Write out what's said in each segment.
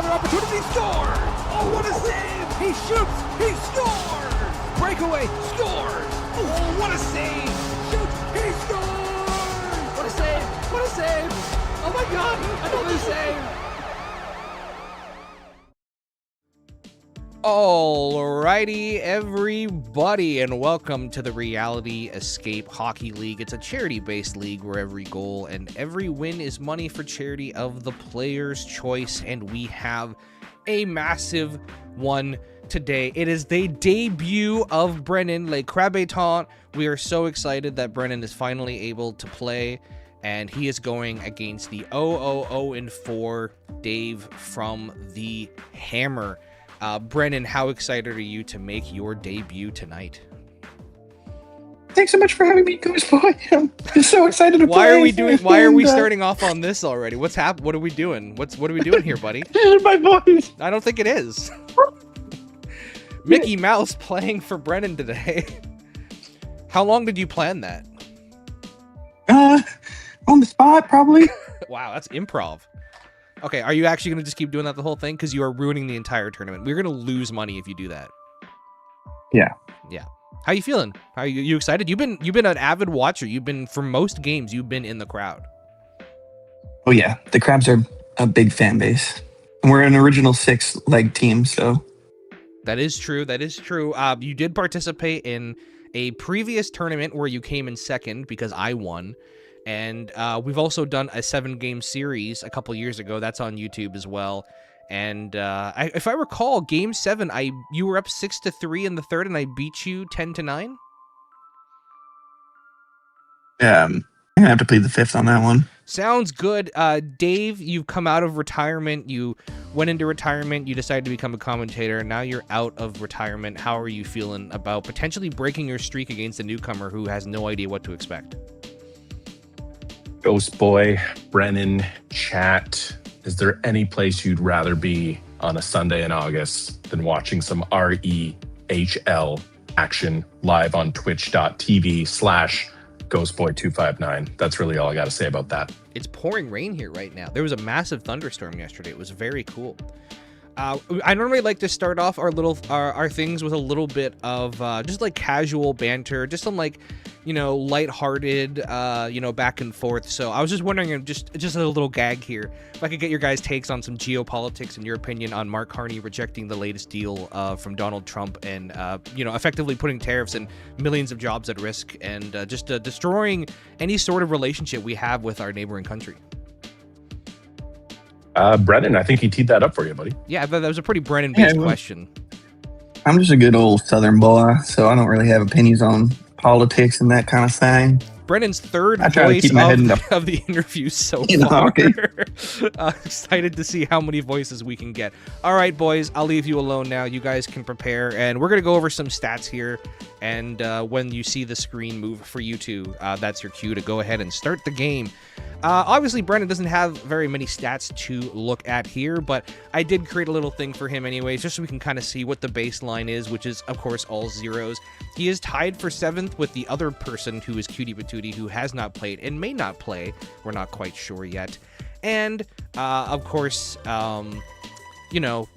another opportunity, scores! Oh, what a save! He shoots, he scores! Breakaway, scores! Oh, what a save! Shoots, he scores! What a save! What a save! Oh my God, another save! Alrighty, everybody, and welcome to the Reality Escape Hockey League. It's a charity-based league where every goal and every win is money for charity of the player's choice, and we have a massive one today. It is the debut of Brennan Le Crabeton. We are so excited that Brennan is finally able to play, and he is going against the 0-0-4 Dave from the Hammer. Brennan, how excited are you to make your debut tonight? Thanks so much for having me, Goose Boy. I'm just so excited to play. Why are we starting off on this already? What's happening? What are we doing? What are we doing here, buddy? My voice. I don't think it is. Mickey Mouse playing for Brennan today. How long did you plan that? On the spot, probably. Wow, that's improv. Okay, are you actually going to just keep doing that the whole thing? Because you are ruining the entire tournament. We're going to lose money if you do that. Yeah. Yeah. How you feeling? How are you excited? You've been an avid watcher. You've been, for most games, you've been in the crowd. Oh, yeah. The Crabs are a big fan base. And we're an original 6-leg team, so. That is true. That is true. You did participate in a previous tournament where you came in second because I won. And we've also done a 7-game series a couple years ago. That's on YouTube as well. And if I recall, Game 7, you were up 6-3 in the third, and I beat you 10-9. Yeah, I'm gonna have to plead the fifth on that one. Sounds good. Dave, you've come out of retirement. You went into retirement. You decided to become a commentator. Now you're out of retirement. How are you feeling about potentially breaking your streak against a newcomer who has no idea what to expect? Ghost Boy, Brennan, chat. Is there any place you'd rather be on a Sunday in August than watching some REHL action live on twitch.tv/GhostBoy259? That's really all I got to say about that. It's pouring rain here right now. There was a massive thunderstorm yesterday. It was very cool. I normally like to start off our things with a little bit of just like casual banter, just some like, lighthearted, back and forth. So I was just wondering, just a little gag here, if I could get your guys' takes on some geopolitics and your opinion on Mark Carney rejecting the latest deal from Donald Trump and, effectively putting tariffs and millions of jobs at risk and just destroying any sort of relationship we have with our neighboring country. Brennan, I think he teed that up for you, buddy. Yeah, that was a pretty Brennan-based question. I'm just a good old Southern boy, so I don't really have opinions on politics and that kind of thing. Brennan's third voice of the interview so far. Excited to see how many voices we can get. All right, boys, I'll leave you alone now. You guys can prepare, and we're going to go over some stats here. And when you see the screen move for you two, that's your cue to go ahead and start the game. Obviously, Brennan doesn't have very many stats to look at here, but I did create a little thing for him anyways, just so we can kind of see what the baseline is, which is, of course, all zeros. He is tied for 7th with the other person who is Cutie Patootie, who has not played and may not play. We're not quite sure yet. And, of course,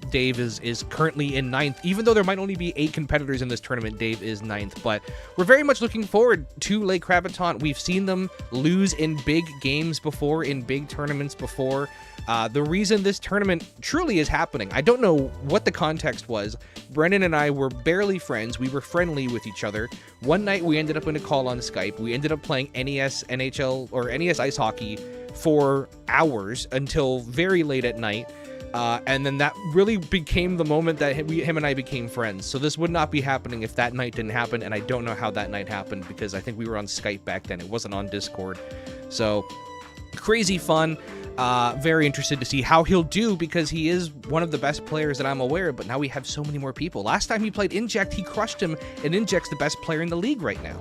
Dave is currently in 9th. Even though there might only be 8 competitors in this tournament, Dave is 9th. But we're very much looking forward to Le Crabeton. We've seen them lose in big games before, in big tournaments before. The reason this tournament truly is happening, I don't know what the context was. Brennan and I were barely friends. We were friendly with each other. One night we ended up in a call on Skype. We ended up playing NES NHL or NES Ice Hockey for hours until very late at night. And then that really became the moment that him and I became friends. So this would not be happening if that night didn't happen, and I don't know how that night happened because I think we were on Skype back then. It wasn't on Discord. So crazy fun. Very interested to see how he'll do because he is one of the best players that I'm aware of, but now we have so many more people. Last time he played Inject, he crushed him, and Inject's the best player in the league right now.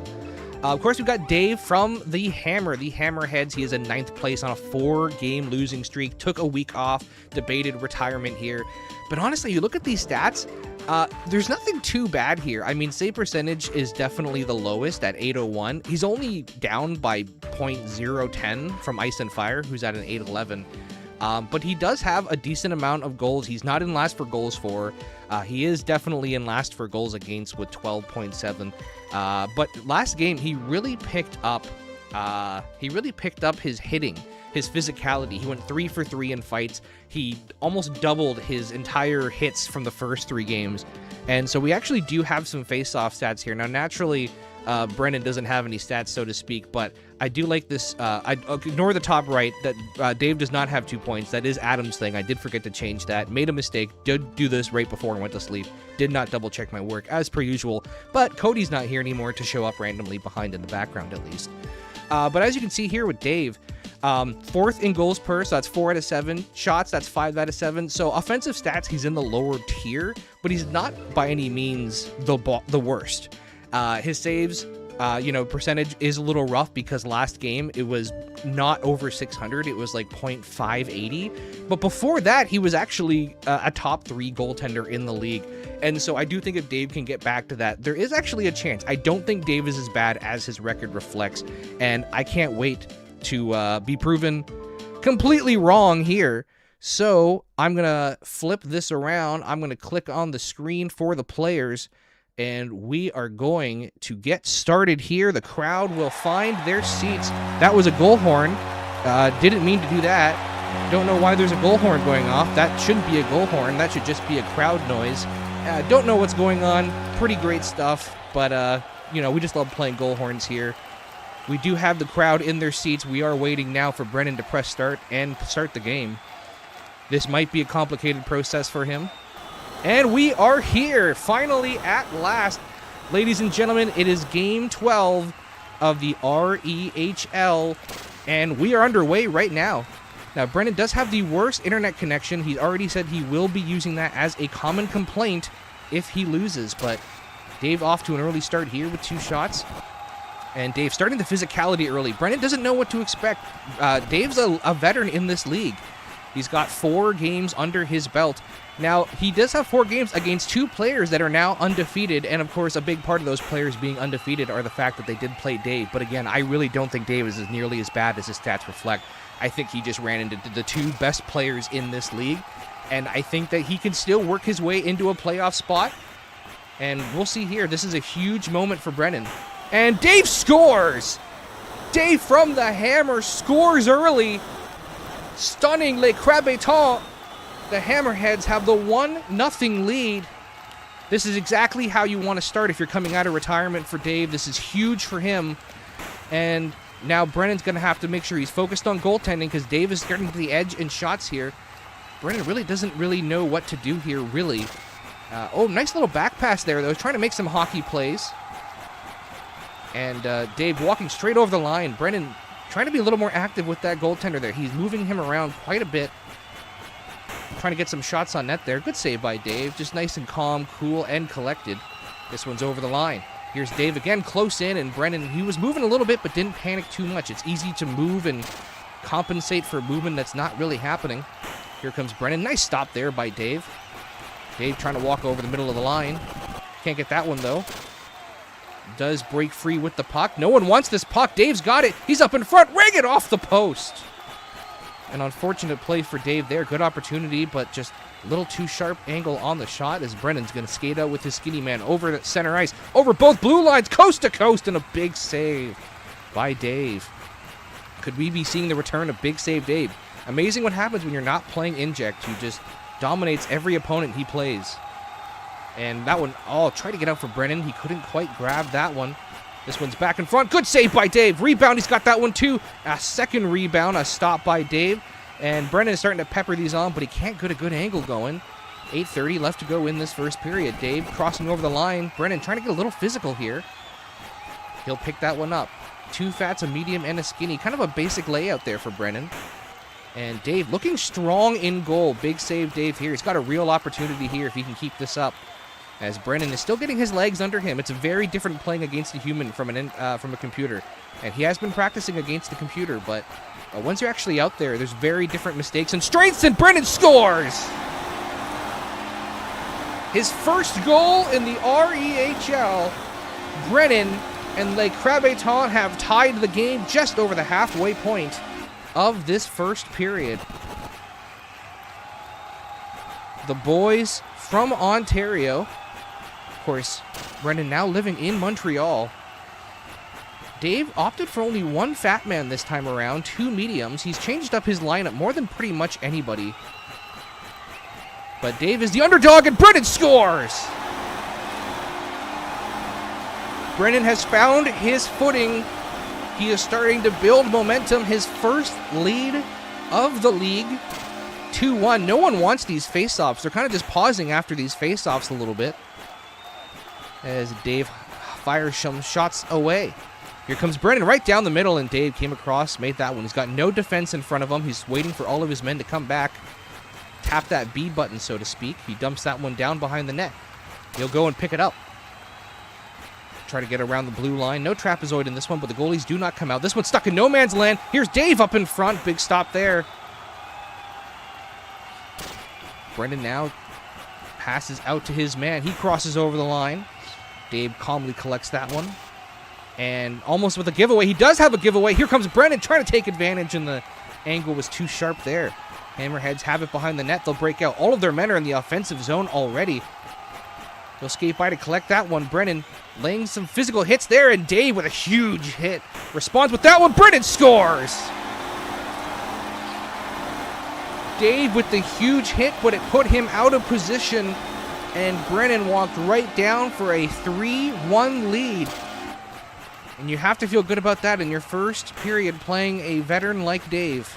Of course, we've got Dave from the Hammer, the Hammerheads. He is in 9th place on a 4-game losing streak. Took a week off, debated retirement here. But honestly, you look at these stats, there's nothing too bad here. I mean, save percentage is definitely the lowest at 801. He's only down by .010 from Ice and Fire, who's at an 811. But he does have a decent amount of goals. He's not in last for goals for. He is definitely in last for goals against with 12.7. But last game, he really picked up his hitting, his physicality. He went 3 for 3 in fights. He almost doubled his entire hits from the first 3 games. And so we actually do have some face-off stats here. Now, naturally, Brennan doesn't have any stats, so to speak, but I do like this. I ignore the top right that Dave does not have 2 points. That is Adam's thing. I did forget to change that. Made a mistake. Did do this right before I went to sleep. Did not double check my work as per usual, but Cody's not here anymore to show up randomly behind in the background at least. But as you can see here with Dave, 4th in goals per, so that's 4 out of 7. Shots, that's 5 out of 7. So offensive stats, he's in the lower tier, but he's not by any means the worst. His saves, percentage is a little rough because last game it was not over 600. It was like 0.580. But before that, he was actually a top 3 goaltender in the league. And so I do think if Dave can get back to that, there is actually a chance. I don't think Dave is as bad as his record reflects. And I can't wait to be proven completely wrong here. So I'm going to flip this around. I'm going to click on the screen for the players. And we are going to get started here. The crowd will find their seats. That was a goal horn. Didn't mean to do that. Don't know why there's a goal horn going off. That shouldn't be a goal horn. That should just be a crowd noise. Don't know what's going on. Pretty great stuff. But, we just love playing goal horns here. We do have the crowd in their seats. We are waiting now for Brennan to press start and start the game. This might be a complicated process for him. And we are here, finally, at last. Ladies and gentlemen, it is Game 12 of the REHL, and we are underway right now. Now, Brennan does have the worst internet connection. He's already said he will be using that as a common complaint if he loses, but Dave off to an early start here with 2 shots. And Dave starting the physicality early. Brennan doesn't know what to expect. Dave's a veteran in this league. He's got 4 games under his belt. Now, he does have 4 games against 2 players that are now undefeated, and of course, a big part of those players being undefeated are the fact that they did play Dave. But again, I really don't think Dave is as nearly as bad as his stats reflect. I think he just ran into the 2 best players in this league, and I think that he can still work his way into a playoff spot. And we'll see here. This is a huge moment for Brennan. And Dave scores! Dave from the hammer scores early. Stunning Les Crabetons. The Hammerheads have the 1-0 lead. This is exactly how you want to start if you're coming out of retirement for Dave. This is huge for him. And now Brennan's going to have to make sure he's focused on goaltending because Dave is getting to the edge in shots here. Brennan really doesn't know what to do here, really. Nice little back pass there, though. Trying to make some hockey plays. And Dave walking straight over the line. Brennan trying to be a little more active with that goaltender there. He's moving him around quite a bit. Trying to get some shots on net there. Good save by Dave. Just nice and calm, cool, and collected. This one's over the line. Here's Dave again, close in, and Brennan, he was moving a little bit, but didn't panic too much. It's easy to move and compensate for movement that's not really happening. Here comes Brennan. Nice stop there by Dave. Dave trying to walk over the middle of the line. Can't get that one, though. Does break free with the puck. No one wants this puck. Dave's got it. He's up in front. Ring it off the post. An unfortunate play for Dave there. Good opportunity, but just a little too sharp angle on the shot as Brennan's going to skate out with his skinny man over the center ice. Over both blue lines, coast to coast, and a big save by Dave. Could we be seeing the return of Big Save Dave? Amazing what happens when you're not playing Inject. He just dominates every opponent he plays. And that one, tried to get out for Brennan. He couldn't quite grab that one. This one's back in front. Good save by Dave. Rebound, he's got that one too. A second rebound, a stop by Dave. And Brennan is starting to pepper these on, but he can't get a good angle going. 8:30 left to go in this first period. Dave crossing over the line. Brennan trying to get a little physical here. He'll pick that one up. 2 fats, a medium, and a skinny. Kind of a basic layout there for Brennan. And Dave looking strong in goal. Big save Dave here. He's got a real opportunity here if he can keep this up. As Brennan is still getting his legs under him. It's a very different playing against a human from a computer. And he has been practicing against the computer, but once you're actually out there, there's very different mistakes and strengths, and Brennan scores! His first goal in the REHL. Brennan and Les Crabetons have tied the game just over the halfway point of this first period. the boys from Ontario. Of course, Brendan now living in Montreal. Dave opted for only one fat man this time around, 2 mediums. He's changed up his lineup more than pretty much anybody. But Dave is the underdog, and Brendan scores! Brendan has found his footing. He is starting to build momentum. His first lead of the league, 2-1. No one wants these face-offs. They're kind of just pausing after these face-offs a little bit as Dave fires some shots away. Here comes Brendan right down the middle, and Dave came across, made that one. He's got no defense in front of him. He's waiting for all of his men to come back. Tap that B button, so to speak. He dumps that one down behind the net. He'll go and pick it up. Try to get around the blue line. No trapezoid in this one, but the goalies do not come out. This one's stuck in no man's land. Here's Dave up in front. Big stop there. Brendan now passes out to his man. He crosses over the line. Dave calmly collects that one. And almost with a giveaway. He does have a giveaway. Here comes Brendan trying to take advantage, and the angle was too sharp there. Hammerheads have it behind the net. They'll break out. All of their men are in the offensive zone already. He'll skate by to collect that one. Brennan laying some physical hits there, and Dave with a huge hit responds with that one. Brennan scores! Dave with the huge hit, but it put him out of position, and Brennan walked right down for a 3-1 lead. And you have to feel good about that in your first period playing a veteran like Dave,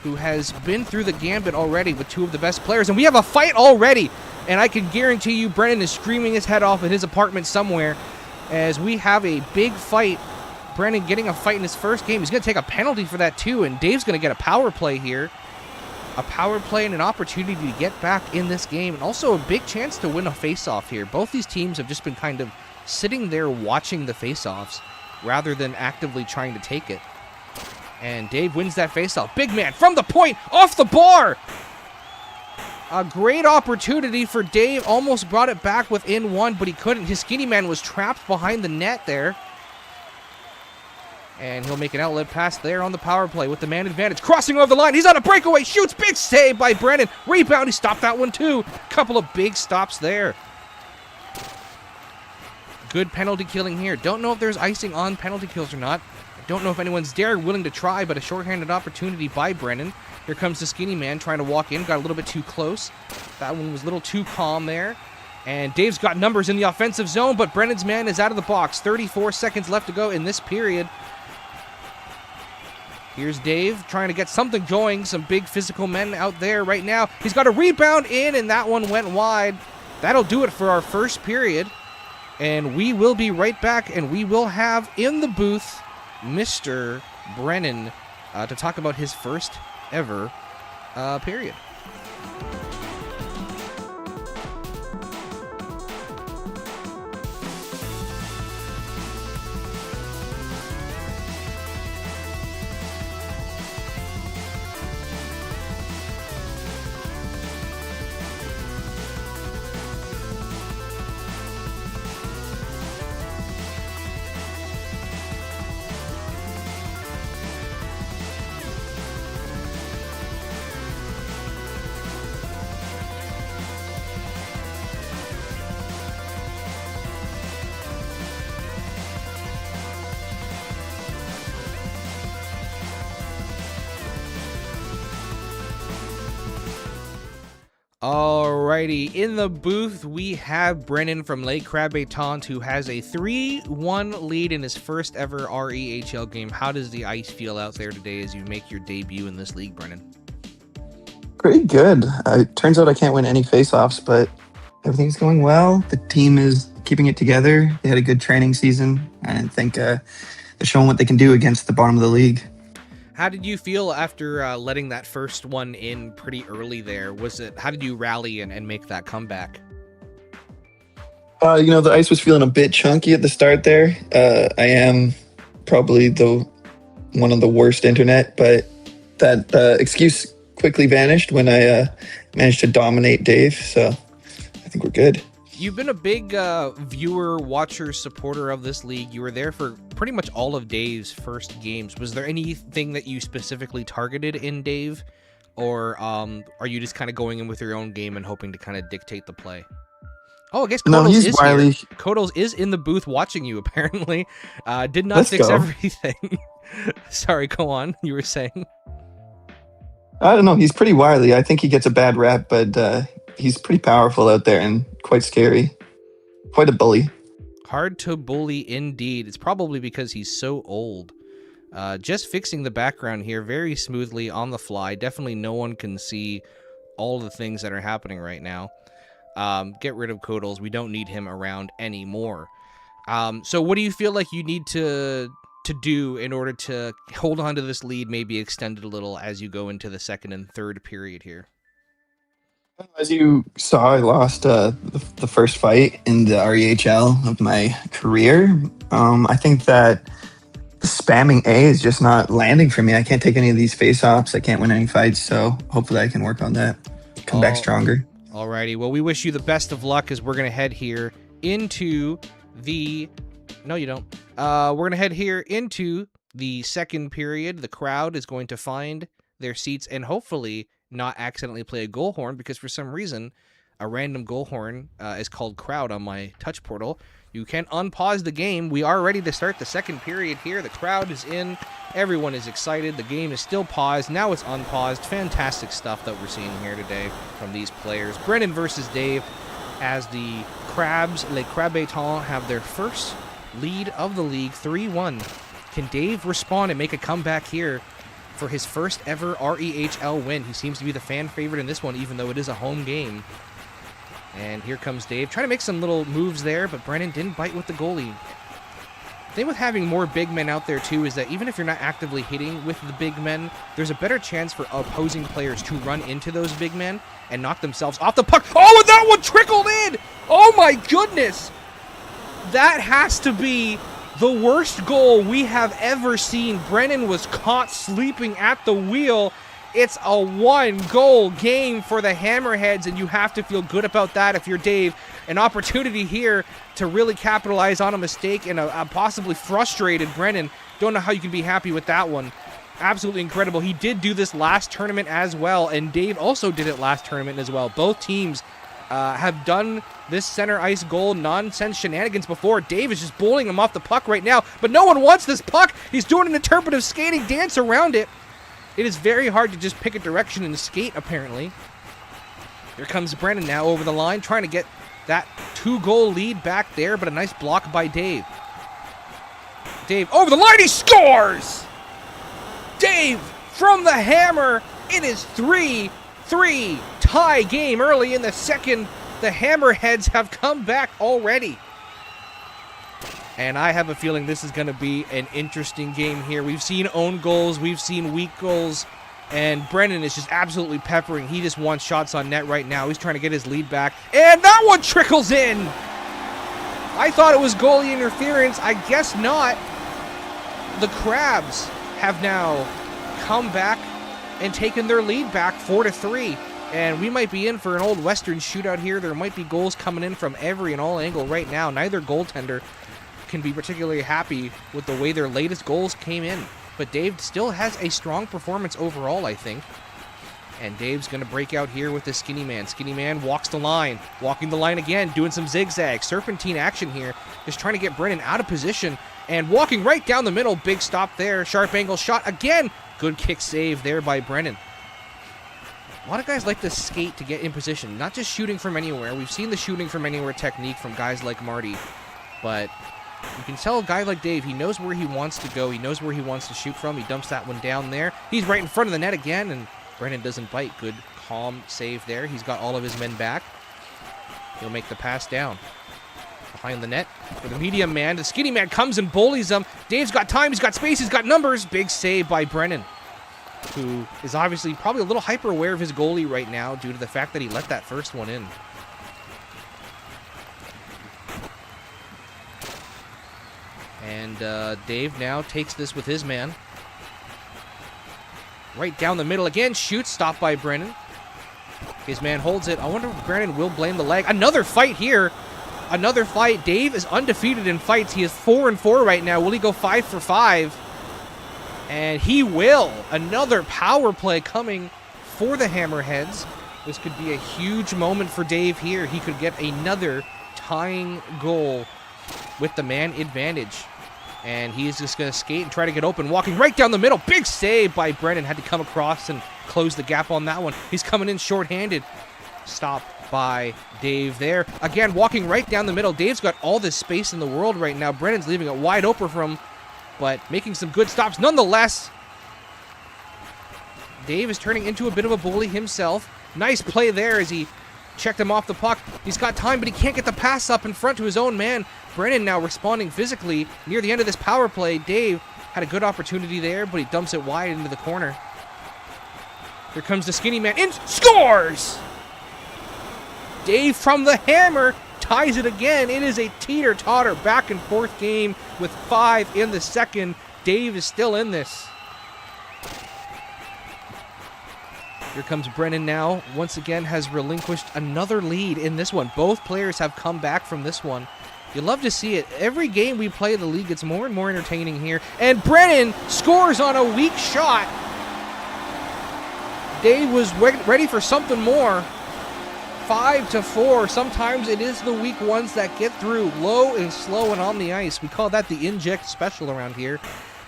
who has been through the gambit already with 2 of the best players. And we have a fight already. And I can guarantee you Brendan is screaming his head off at his apartment somewhere as we have a big fight. Brendan getting a fight in his first game. He's going to take a penalty for that too, and Dave's going to get a power play here. A power play and an opportunity to get back in this game, and also a big chance to win a face-off here. Both these teams have just been kind of sitting there watching the face-offs rather than actively trying to take it. And Dave wins that face-off. Big man from the point, off the bar! A great opportunity for Dave. Almost brought it back within 1, but he couldn't. His skinny man was trapped behind the net there. And he'll make an outlet pass there on the power play with the man advantage. Crossing over the line. He's on a breakaway. Shoots. Big save by Brennan. Rebound. He stopped that one too. Couple of big stops there. Good penalty killing here. Don't know if there's icing on penalty kills or not. I don't know if anyone's willing to try, but a shorthanded opportunity by Brennan. Here comes the skinny man trying to walk in. Got a little bit too close. That one was a little too calm there. And Dave's got numbers in the offensive zone, but Brennan's man is out of the box. 34 seconds left to go in this period. Here's Dave trying to get something going. Some big physical men out there right now. He's got a rebound in, and that one went wide. That'll do it for our first period. And we will be right back, and we will have in the booth Mr. Brennan to talk about his first ever period. Alrighty, in the booth we have Brennan from Lake Crabétant, who has a 3-1 lead in his first ever REHL game. How does the ice feel out there today as you make your debut in this league, Brennan? Pretty good. It turns out I can't win any face-offs, but everything's going well. The team is keeping it together. They had a good training season, and I think they're showing what they can do against the bottom of the league. How did you feel after letting that first one in pretty early there? How did you rally and make that comeback? The ice was feeling a bit chunky at the start there. I am probably one of the worst internet, but that excuse quickly vanished when I managed to dominate Dave, so I think we're good. You've been a big viewer, watcher, supporter of this league. You were there for pretty much all of Dave's first games. Was there anything that you specifically targeted in Dave or are you just kind of going in with your own game and hoping to kind of dictate the play? Oh, I guess No, Kodals he's is wily. here. Kodals is in the booth watching you, apparently. Did not Let's fix go. everything. Sorry, go on. You were saying? I don't know. He's pretty wily. I think he gets a bad rap, but he's pretty powerful out there and quite scary. Quite a bully. Hard to bully indeed. It's probably because he's so old. Just fixing the background here very smoothly on the fly. Definitely no one can see all the things that are happening right now. Get rid of Kodals. We don't need him around anymore. So what do you feel like you need to do in order to hold on to this lead, maybe extend it a little as you go into the second and third period here? As you saw, I lost the first fight in the REHL of my career. I think that spamming A is just not landing for me. I can't take any of these face-offs. I can't win any fights, so hopefully I can work on that. Come back stronger. Alrighty, well, we wish you the best of luck as we're going to head here into the... No, you don't. We're going to head here into the second period. The crowd is going to find their seats and hopefully not accidentally play a goal horn, because for some reason a random goal horn is called crowd on my touch portal. You can unpause the game. We are ready to start the second period here. The crowd is in. Everyone is excited. The game is still paused. Now it's unpaused. Fantastic stuff that we're seeing here today from these players. Brennan versus Dave, as the Crabs, Les Crabetons, have their first lead of the league, 3-1. Can Dave respond and make a comeback here for his first ever REHL win? He seems to be the fan favorite in this one, even though it is a home game. And here comes Dave, trying to make some little moves there, but Brennan didn't bite with the goalie. The thing with having more big men out there, too, is that even if you're not actively hitting with the big men, there's a better chance for opposing players to run into those big men and knock themselves off the puck. Oh, and that one trickled in! Oh, my goodness! That has to be the worst goal we have ever seen. Brennan was caught sleeping at the wheel. It's a one-goal game for the Hammerheads, and you have to feel good about that if you're Dave. An opportunity here to really capitalize on a mistake and a possibly frustrated Brennan. Don't know how you can be happy with that one. Absolutely incredible. He did do this last tournament as well, and Dave also did it last tournament as well. Both teams have done this center ice goal nonsense shenanigans before. Dave is just bowling him off the puck right now, but no one wants this puck. He's doing an interpretive skating dance around it. It is very hard to just pick a direction and skate, apparently. Here comes Brennan now over the line, trying to get that 2-goal lead back there, but a nice block by Dave. Dave over the line, he scores! Dave from the hammer. It is 3-3 tie game early in the second. The Hammerheads have come back already. And I have a feeling this is going to be an interesting game here. We've seen own goals. We've seen weak goals. And Brennan is just absolutely peppering. He just wants shots on net right now. He's trying to get his lead back. And that one trickles in. I thought it was goalie interference. I guess not. The Crabs have now come back and taken their lead back 4-3. And we might be in for an old Western shootout here. There might be goals coming in from every and all angle right now. Neither goaltender can be particularly happy with the way their latest goals came in. But Dave still has a strong performance overall, I think. And Dave's going to break out here with the Skinny Man. Skinny Man walks the line. Walking the line again, doing some zigzag. Serpentine action here. Just trying to get Brennan out of position. And walking right down the middle. Big stop there. Sharp angle shot again. Good kick save there by Brennan. A lot of guys like to skate to get in position. Not just shooting from anywhere. We've seen the shooting from anywhere technique from guys like Marty. But you can tell a guy like Dave, he knows where he wants to go. He knows where he wants to shoot from. He dumps that one down there. He's right in front of the net again, and Brennan doesn't bite. Good, calm save there. He's got all of his men back. He'll make the pass down. Behind the net for the medium man. The Skinny Man comes and bullies him. Dave's got time. He's got space. He's got numbers. Big save by Brennan, who is obviously probably a little hyper-aware of his goalie right now due to the fact that he let that first one in. And Dave now takes this with his man. Right down the middle again. Shoots. Stopped by Brennan. His man holds it. I wonder if Brennan will blame the leg. Another fight here. Another fight. Dave is undefeated in fights. He is 4-4 right now. Will he go 5-for-5? And he will. Another power play coming for the Hammerheads. This could be a huge moment for Dave here. He could get another tying goal with the man advantage. And he's just going to skate and try to get open, walking right down the middle. Big save by Brennan. Had to come across and close the gap on that one. He's coming in shorthanded. Stop by Dave there. Again, walking right down the middle. Dave's got all this space in the world right now. Brennan's leaving it wide open for him, but making some good stops nonetheless. Dave is turning into a bit of a bully himself. Nice play there as he checked him off the puck. He's got time, but he can't get the pass up in front to his own man. Brennan now responding physically near the end of this power play. Dave had a good opportunity there, but he dumps it wide into the corner. Here comes the skinny man in, scores! Dave from the hammer ties it again. It is a teeter-totter back and forth game with 5 in the second. Dave is still in this. Here comes Brennan now. Once again has relinquished another lead in this one. Both players have come back from this one. You love to see it. Every game we play the league gets more and more entertaining here. And Brennan scores on a weak shot. Dave was ready for something more. 5-4. Sometimes it is the weak ones that get through. Low and slow and on the ice. We call that the inject special around here.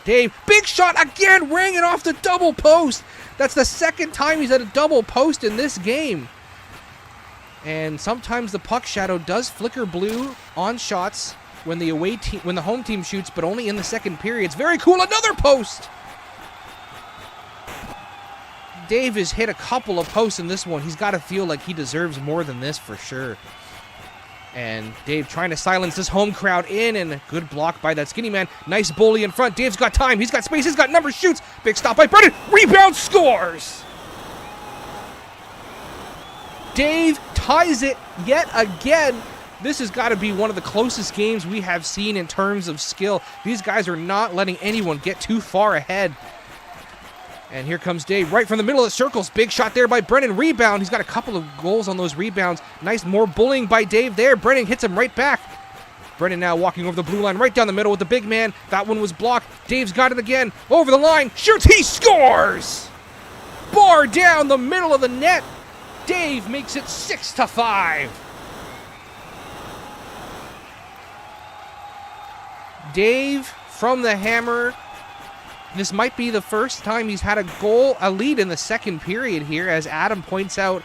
Dave, big shot again, ringing off the double post. That's the second time he's at a double post in this game. And sometimes the puck shadow does flicker blue on shots when the home team shoots, but only in the second period. It's very cool. Another post. Dave has hit a couple of posts in this one. He's got to feel like he deserves more than this for sure. And Dave trying to silence this home crowd in, and a good block by that skinny man. Nice bully in front. Dave's got time. He's got space. He's got numbers. Shoots. Big stop by Brennan. Rebound, scores. Dave ties it yet again. This has got to be one of the closest games we have seen in terms of skill. These guys are not letting anyone get too far ahead. And here comes Dave right from the middle of the circles. Big shot there by Brennan. Rebound. He's got a couple of goals on those rebounds. Nice more bullying by Dave there. Brennan hits him right back. Brennan now walking over the blue line right down the middle with the big man. That one was blocked. Dave's got it again. Over the line. Shoots. He scores! Bar down the middle of the net. Dave makes it 6-5. Dave from the hammer. This might be the first time he's had a lead in the second period here, as Adam points out,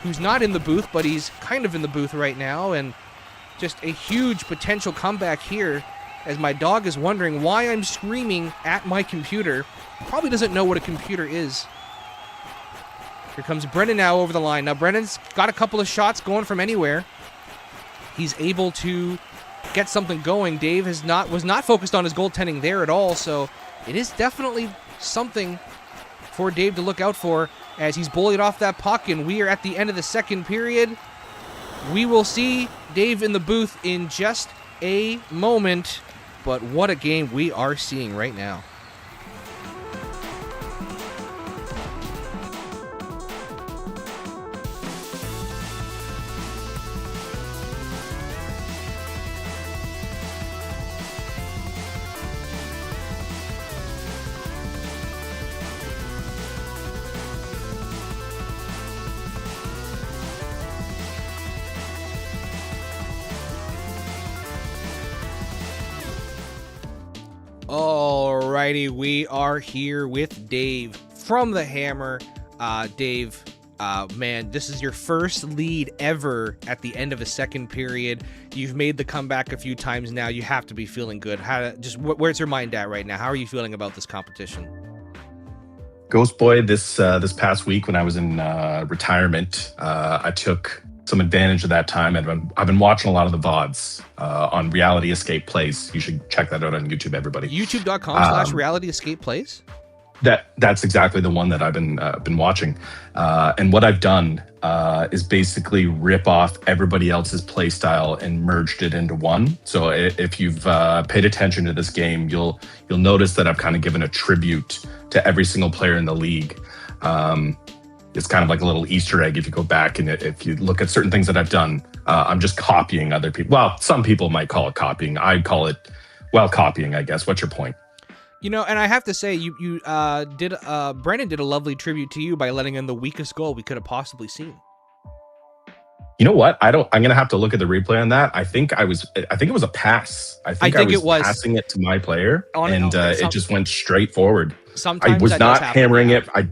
who's not in the booth, but he's kind of in the booth right now, and just a huge potential comeback here, as my dog is wondering why I'm screaming at my computer. Probably doesn't know what a computer is. Here comes Brennan now over the line. Now Brennan's got a couple of shots going from anywhere. He's able to get something going. Dave was not focused on his goaltending there at all, so it is definitely something for Dave to look out for as he's bullied off that puck, and we are at the end of the second period. We will see Dave in the booth in just a moment, but what a game we are seeing right now. Alrighty, we are here with Dave from the Hammer. Dave, man, this is your first lead ever at the end of a second period. You've made the comeback a few times now. You have to be feeling good. Where's your mind at right now? How are you feeling about this competition? Ghost Boy, this past week when I was in retirement, I took some advantage of that time. I've been watching a lot of the VODs on Reality Escape Plays. You should check that out on YouTube, everybody. YouTube.com/Reality Escape Plays? That's exactly the one that I've been watching. And what I've done is basically rip off everybody else's play style and merged it into one. So if you've paid attention to this game, you'll notice that I've kind of given a tribute to every single player in the league. It's kind of like a little Easter egg if you go back and if you look at certain things that I've done. I'm just copying other people. Well, some people might call it copying. I'd call it, copying, I guess. What's your point? You know, and I have to say, Brennan did a lovely tribute to you by letting in the weakest goal we could have possibly seen. You know what? I'm going to have to look at the replay on that. I think it was a pass. I think I was passing it to my player, it just went straight forward. Sometimes I was not hammering yeah. it.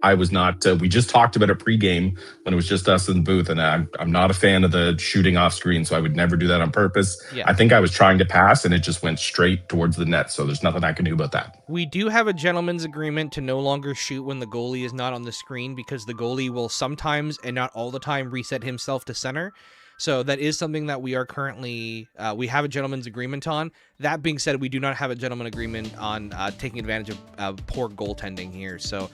I was not. We just talked about it pregame when it was just us in the booth, and I'm not a fan of the shooting off screen, so I would never do that on purpose. Yeah. I think I was trying to pass, and it just went straight towards the net, so there's nothing I can do about that. We do have a gentleman's agreement to no longer shoot when the goalie is not on the screen, because the goalie will sometimes, and not all the time, reset himself to center. So that is something that we are currently, we have a gentleman's agreement on. That being said, we do not have a gentleman agreement on taking advantage of poor goaltending here. So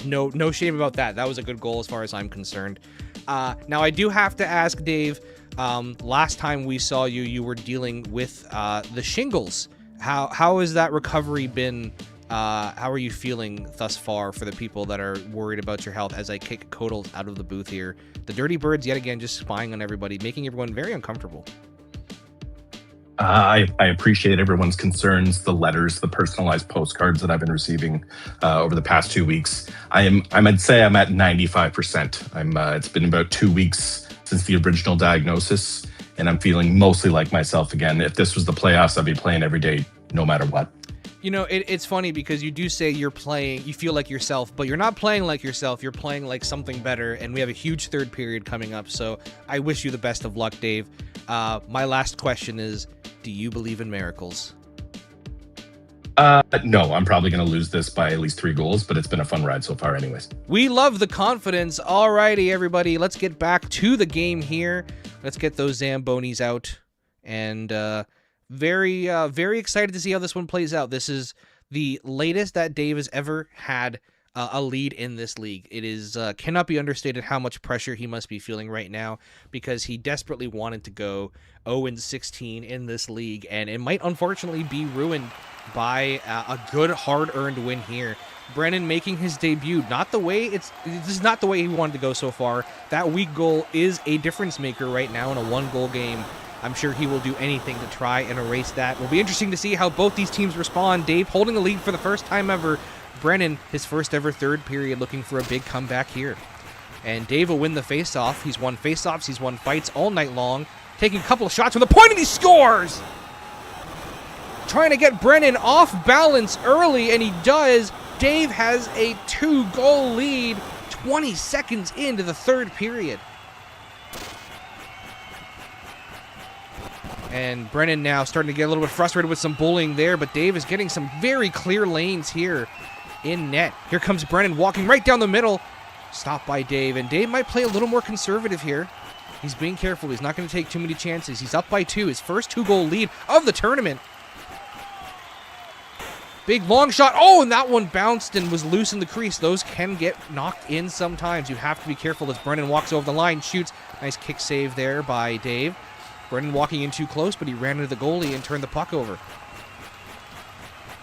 no shame about that. That was a good goal as far as I'm concerned. Now, I do have to ask Dave, last time we saw you, you were dealing with the shingles. How has that recovery been? How are you feeling thus far for the people that are worried about your health as I kick Kodal out of the booth here? The Dirty Birds, yet again, just spying on everybody, making everyone very uncomfortable. I appreciate everyone's concerns, the letters, the personalized postcards that I've been receiving over the past 2 weeks. I'd say I'm at 95%. It's been about 2 weeks since the original diagnosis, and I'm feeling mostly like myself again. If this was the playoffs, I'd be playing every day, no matter what. You know, it's funny because you do say you feel like yourself, but you're not playing like yourself. You're playing like something better, and we have a huge third period coming up, so I wish you the best of luck, Dave. My last question is, do you believe in miracles? No, I'm probably going to lose this by at least 3 goals, but it's been a fun ride so far anyways. We love the confidence. Alrighty, everybody, let's get back to the game here. Let's get those Zambonis out, and very excited to see how this one plays out. This is the latest that Dave has ever had a lead in this league. It is cannot be understated how much pressure he must be feeling right now, because he desperately wanted to go 0-16 in this league, and it might unfortunately be ruined by a good hard-earned win here. Brennan making his debut, this is not the way he wanted to go so far. That weak goal is a difference maker right now in a 1-goal game. I'm sure he will do anything to try and erase that. It will be interesting to see how both these teams respond. Dave holding the lead for the first time ever. Brennan, his first ever third period, looking for a big comeback here. And Dave will win the face-off. He's won face-offs, he's won fights all night long. Taking a couple of shots from the point, and he scores! Trying to get Brennan off balance early, and he does. Dave has a 2-goal lead 20 seconds into the third period. And Brennan now starting to get a little bit frustrated with some bullying there, but Dave is getting some very clear lanes here in net. Here comes Brennan walking right down the middle. Stopped by Dave, and Dave might play a little more conservative here. He's being careful. He's not going to take too many chances. He's up by 2, his first 2-goal lead of the tournament. Big long shot. Oh, and that one bounced and was loose in the crease. Those can get knocked in sometimes. You have to be careful as Brennan walks over the line, shoots. Nice kick save there by Dave. Brennan walking in too close, but he ran into the goalie and turned the puck over.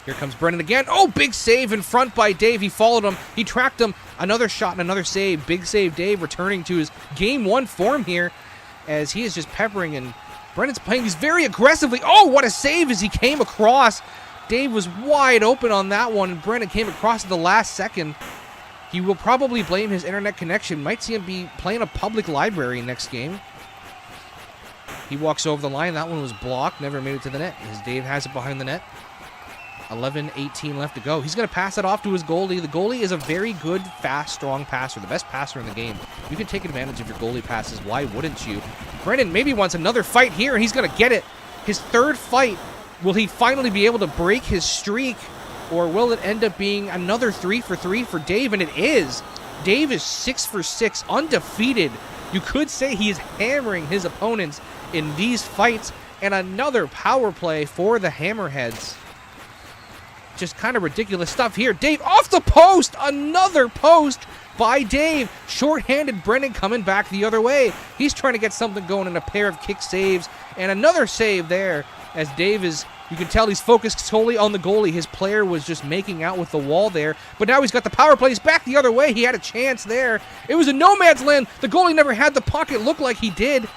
Here comes Brennan again. Oh, big save in front by Dave. He followed him. He tracked him. Another shot and another save. Big save Dave, returning to his Game 1 form here as he is just peppering, and Brennan's playing these very aggressively. Oh, what a save as he came across. Dave was wide open on that one, and Brennan came across at the last second. He will probably blame his internet connection. Might see him be playing a public library next game. He walks over the line. That one was blocked. Never made it to the net as Dave has it behind the net. 11-18 left to go. He's going to pass it off to his goalie. The goalie is a very good, fast, strong passer. The best passer in the game. You can take advantage of your goalie passes. Why wouldn't you? Brennan maybe wants another fight here, and he's going to get it. His third fight. Will he finally be able to break his streak, or will it end up being another 3-for-3 for Dave? And it is. Dave is 6-for-6, undefeated. You could say he is hammering his opponents in these fights, and another power play for the Hammerheads. Just kind of ridiculous stuff here. Dave off the post! Another post by Dave. Short-handed Brennan coming back the other way. He's trying to get something going in a pair of kick saves, and another save there as Dave is, you can tell he's focused solely on the goalie. His player was just making out with the wall there, but now he's got the power play. He's back the other way. He had a chance there. It was a no man's land. The goalie never had the puck. It looked like he did.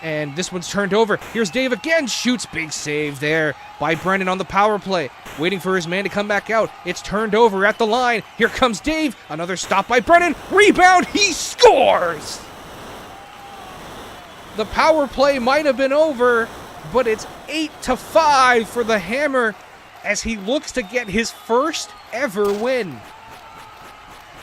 And this one's turned over. Here's Dave again. Shoots. Big save there by Brennan on the power play. Waiting for his man to come back out. It's turned over at the line. Here comes Dave. Another stop by Brennan. Rebound. He scores! The power play might have been over, but it's 8-5 for the Hammer as he looks to get his first ever win.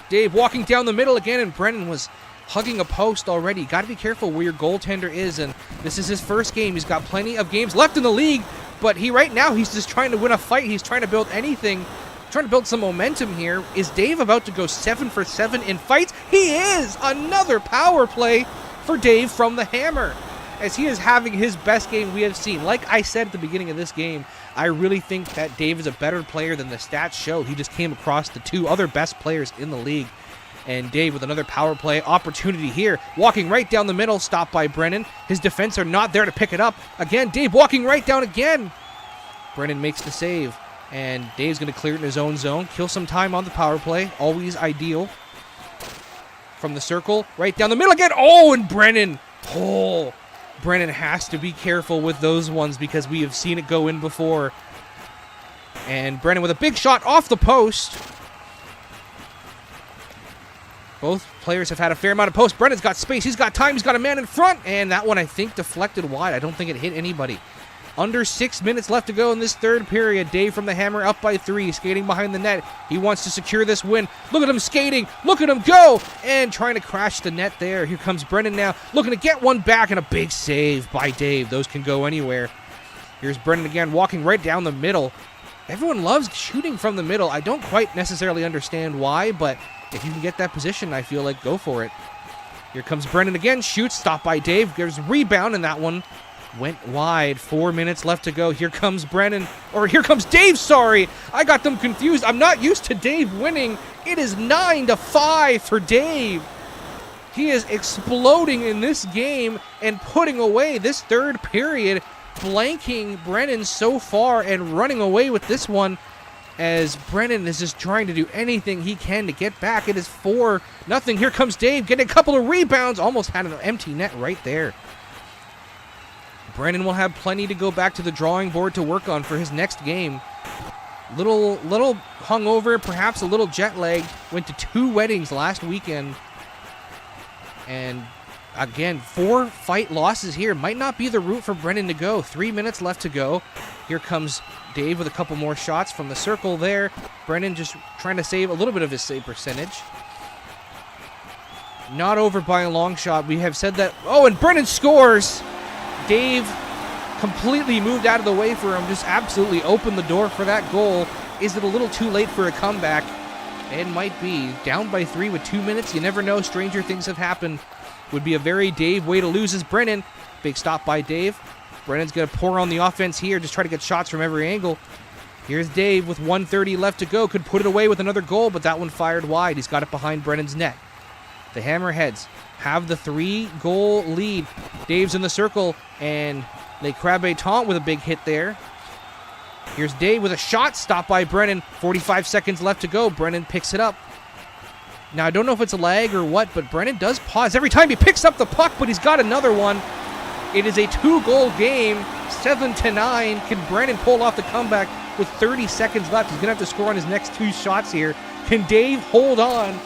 Dave walking down the middle again, and Brennan was hugging a post already. Got to be careful where your goaltender is, and this is his first game. He's got plenty of games left in the league, but right now he's just trying to win a fight. He's trying to build anything, trying to build some momentum here. Is Dave about to go 7 for 7 in fights? He is! Another power play for Dave from the Hammer, as he is having his best game we have seen. Like I said at the beginning of this game, I really think that Dave is a better player than the stats show. He just came across the two other best players in the league. And Dave with another power play opportunity here. Walking right down the middle, stopped by Brennan. His defense are not there to pick it up. Again, Dave walking right down again. Brennan makes the save. And Dave's going to clear it in his own zone. Kill some time on the power play. Always ideal. From the circle, right down the middle again. Oh, and Brennan. Oh, Brennan has to be careful with those ones because we have seen it go in before. And Brennan with a big shot off the post. Both players have had a fair amount of post. Brennan's got space. He's got time. He's got a man in front. And that one, I think, deflected wide. I don't think it hit anybody. Under 6 minutes left to go in this third period. Dave from the Hammer up by 3, skating behind the net. He wants to secure this win. Look at him skating. Look at him go. And trying to crash the net there. Here comes Brennan now. Looking to get one back, and a big save by Dave. Those can go anywhere. Here's Brennan again, walking right down the middle. Everyone loves shooting from the middle. I don't quite necessarily understand why, but if you can get that position, I feel like go for it. Here comes Brennan again. Shoots. Stopped by Dave. There's a rebound, and that one went wide. 4 minutes left to go. Here comes Brennan. Or here comes Dave, sorry. I got them confused. I'm not used to Dave winning. It is 9-5 for Dave. He is exploding in this game and putting away this third period, blanking Brennan so far and running away with this one, as Brennan is just trying to do anything he can to get back. It is 4-0. Here comes Dave, getting a couple of rebounds. Almost had an empty net right there. Brennan will have plenty to go back to the drawing board to work on for his next game. Little hungover, perhaps a little jet lagged. Went to 2 weddings last weekend. And again, 4 fight losses here. Might not be the route for Brennan to go. 3 minutes left to go. Here comes Dave with a couple more shots from the circle there. Brennan just trying to save a little bit of his save percentage. Not over by a long shot. We have said that. Oh, and Brennan scores! Dave completely moved out of the way for him. Just absolutely opened the door for that goal. Is it a little too late for a comeback? It might be. Down by 3 with 2 minutes. You never know. Stranger things have happened. Would be a very Dave way to lose is Brennan. Big stop by Dave. Brennan's going to pour on the offense here. Just try to get shots from every angle. Here's Dave with 1:30 left to go. Could put it away with another goal, but that one fired wide. He's got it behind Brennan's net. The Hammerheads have the 3-goal lead. Dave's in the circle, and Les Crabetons with a big hit there. Here's Dave with a shot, stopped by Brennan. 45 seconds left to go. Brennan picks it up. Now, I don't know if it's a lag or what, but Brennan does pause every time he picks up the puck, but he's got another one. It is a 2-goal game, 7-9. Can Brennan pull off the comeback with 30 seconds left? He's going to have to score on his next 2 shots here. Can Dave hold on?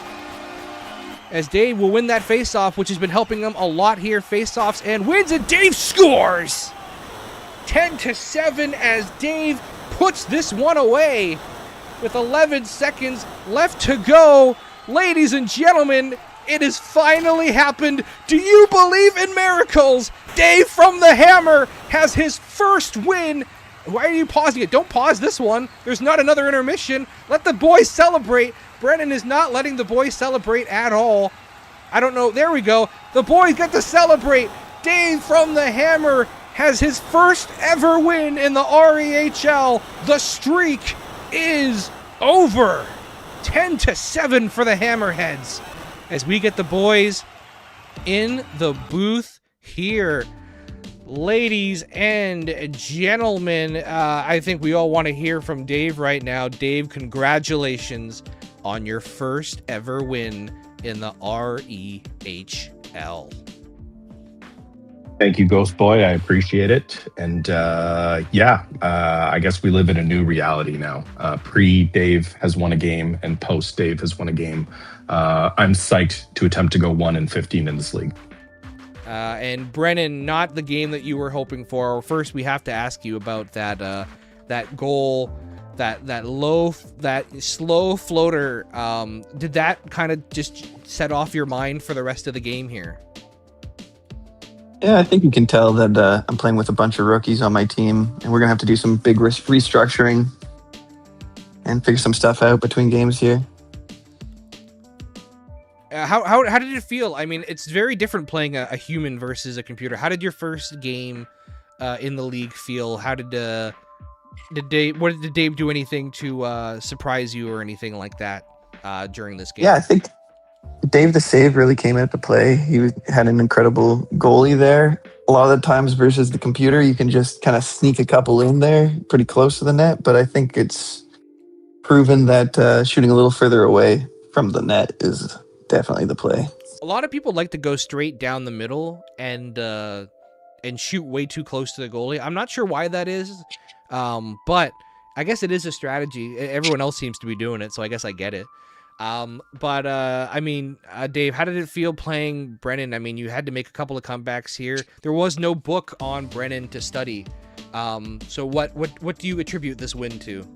As Dave will win that faceoff, which has been helping him a lot here. Faceoffs and wins, and Dave scores! 10-7 as Dave puts this one away with 11 seconds left to go. Ladies and gentlemen, it has finally happened. Do you believe in miracles? Dave from the Hammer has his first win. Why are you pausing it? Don't pause this one. There's not another intermission. Let the boys celebrate. Brennan is not letting the boys celebrate at all. I don't know. There we go. The boys get to celebrate. Dave from the Hammer has his first ever win in the REHL. The streak is over. 10-7 for the Hammerheads as we get the boys in the booth here. Ladies and gentlemen, I think we all want to hear from Dave right now. Dave, congratulations on your first ever win in the REHL. Thank you, Ghost Boy. I appreciate it. And I guess we live in a new reality now. Pre Dave has won a game, and post Dave has won a game. I'm psyched to attempt to go 1-15 in this league. And Brennan, not the game that you were hoping for. First, we have to ask you about that goal, that slow floater. Did that kind of just set off your mind for the rest of the game here? Yeah, I think you can tell that I'm playing with a bunch of rookies on my team, and we're going to have to do some big restructuring and figure some stuff out between games here. How did it feel? I mean, it's very different playing a human versus a computer. How did your first game in the league feel? How did Dave do anything to surprise you or anything like that during this game? Yeah, I think Dave the Save really came into play. He had an incredible goalie there. A lot of the times versus the computer, you can just kind of sneak a couple in there pretty close to the net, but I think it's proven that shooting a little further away from the net is definitely the play. A lot of people like to go straight down the middle and shoot way too close to the goalie. I'm not sure why that is, but I guess it is a strategy. Everyone else seems to be doing it, so I guess I get it. I mean, Dave, how did it feel playing Brennan? I mean, you had to make a couple of comebacks here. There was no book on Brennan to study. So what do you attribute this win to?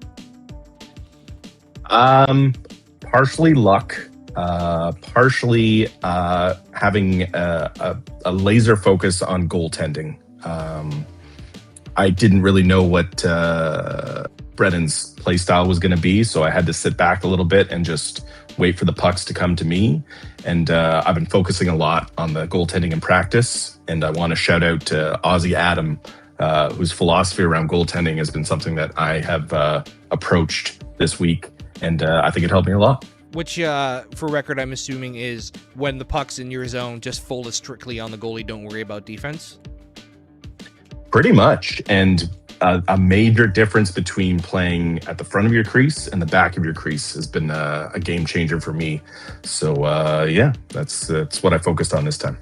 Partially luck, partially having a laser focus on goaltending. I didn't really know what Brennan's play style was going to be, so I had to sit back a little bit and just wait for the pucks to come to me. And I've been focusing a lot on the goaltending in practice, and I want to shout out to Aussie Adam, whose philosophy around goaltending has been something that I have approached this week, and I think it helped me a lot. Which, for record, I'm assuming is when the puck's in your zone, just focus strictly on the goalie, don't worry about defense? Pretty much, and a major difference between playing at the front of your crease and the back of your crease has been a game changer for me. So that's what I focused on this time.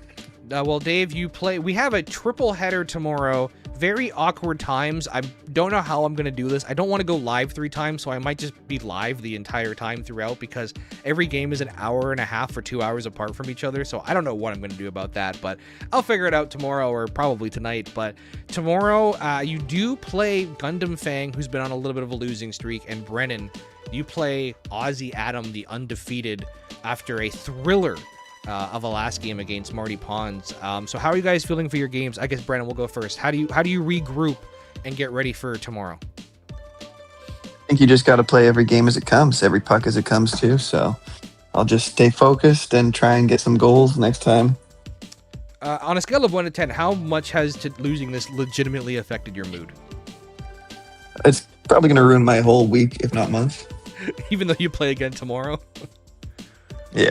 Well, Dave, we have a triple header tomorrow. Very awkward times. I don't know how I'm going to do this. I don't want to go live 3 times, so I might just be live the entire time throughout because every game is an hour and a half or 2 hours apart from each other. So I don't know what I'm going to do about that, but I'll figure it out tomorrow or probably tonight. But tomorrow, you do play Gundam Fang, who's been on a little bit of a losing streak, and Brennan. You play Aussie Adam, the undefeated, after a thriller of a last game against Marty Pons. So how are you guys feeling for your games? I guess Brennan will go first. How do you regroup and get ready for tomorrow? I think you just got to play every game as it comes, every puck as it comes too. So I'll just stay focused and try and get some goals next time. On a scale of 1 to 10, how much has losing this legitimately affected your mood? It's probably going to ruin my whole week, if not month. Even though you play again tomorrow? Yeah.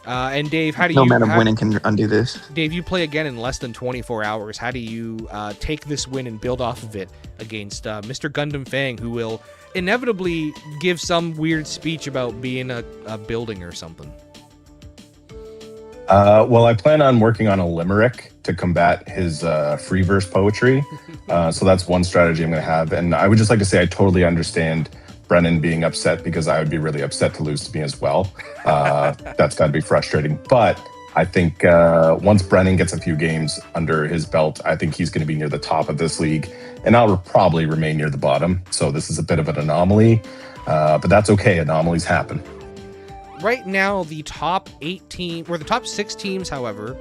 And Dave, how do no you... No amount of winning can undo this. Dave, you play again in less than 24 hours. How do you take this win and build off of it against Mr. Gundam Fang, who will inevitably give some weird speech about being a building or something? Well, I plan on working on a limerick to combat his free verse poetry. So that's one strategy I'm going to have. And I would just like to say I totally understand Brennan being upset because I would be really upset to lose to me as well. That's got to be frustrating. But I think once Brennan gets a few games under his belt, I think he's going to be near the top of this league. And I'll probably remain near the bottom. So this is a bit of an anomaly. But that's okay. Anomalies happen. Right now, the top 6 teams, however,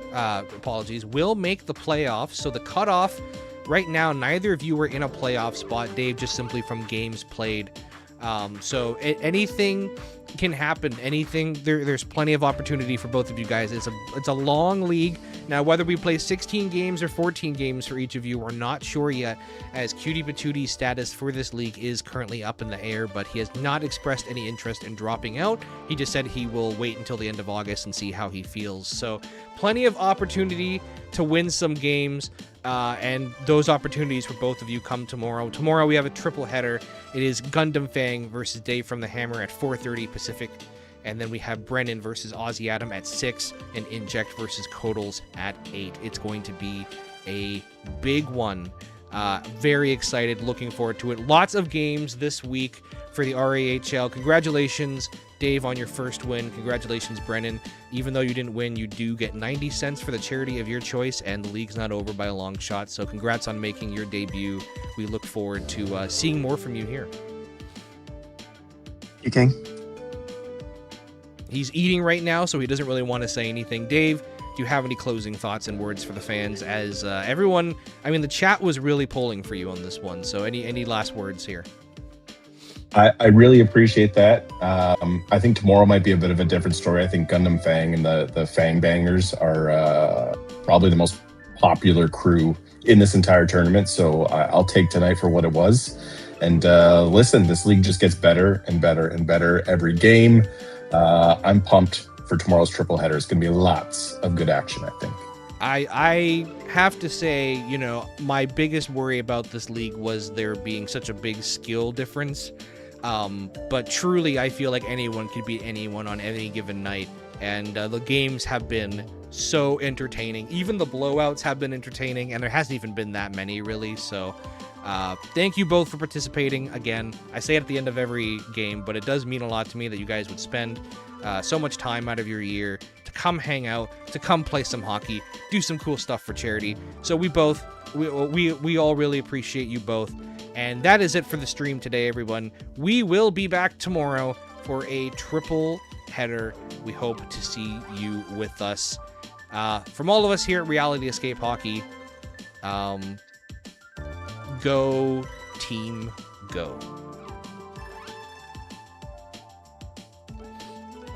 will make the playoffs. So the cutoff, right now, neither of you are in a playoff spot. Dave, just simply from games played. So anything can happen. There's plenty of opportunity for both of you guys. It's a long league. Now, whether we play 16 games or 14 games for each of you, we're not sure yet, as Cutie Patooty's status for this league is currently up in the air, but he has not expressed any interest in dropping out. He just said he will wait until the end of August and see how he feels. So plenty of opportunity to win some games. And those opportunities for both of you come tomorrow. Tomorrow we have a triple header. It is Gundam Fang versus Dave from the Hammer at 4:30 Pacific And then we have Brennan versus Aussie Adam at 6 and Inject versus Codals at 8. It's going to be a big one. Very excited, looking forward to it. Lots of games this week for the RAHL. Congratulations, Dave, on your first win. Congratulations, Brennan. Even though you didn't win, you do get 90 cents for the charity of your choice, and the league's not over by a long shot. So congrats on making your debut. We look forward to seeing more from you here. You King. He's eating right now, so he doesn't really want to say anything. Dave, do you have any closing thoughts and words for the fans? As everyone, I mean, the chat was really pulling for you on this one. So any last words here? I really appreciate that. I think tomorrow might be a bit of a different story. I think Gundam Fang and the Fang Bangers are probably the most popular crew in this entire tournament. So I'll take tonight for what it was. And listen, this league just gets better and better and better every game. I'm pumped for tomorrow's triple header. It's going to be lots of good action, I think. I have to say, you know, my biggest worry about this league was there being such a big skill difference. But truly, I feel like anyone could beat anyone on any given night. And the games have been so entertaining. Even the blowouts have been entertaining, and there hasn't even been that many, really. So thank you both for participating. Again, I say it at the end of every game, but it does mean a lot to me that you guys would spend so much time out of your year to come hang out, to come play some hockey, do some cool stuff for charity. So we all really appreciate you both. And that is it for the stream today, everyone. We will be back tomorrow for a triple header. We hope to see you with us. From all of us here at Reality Escape Hockey, go team, go.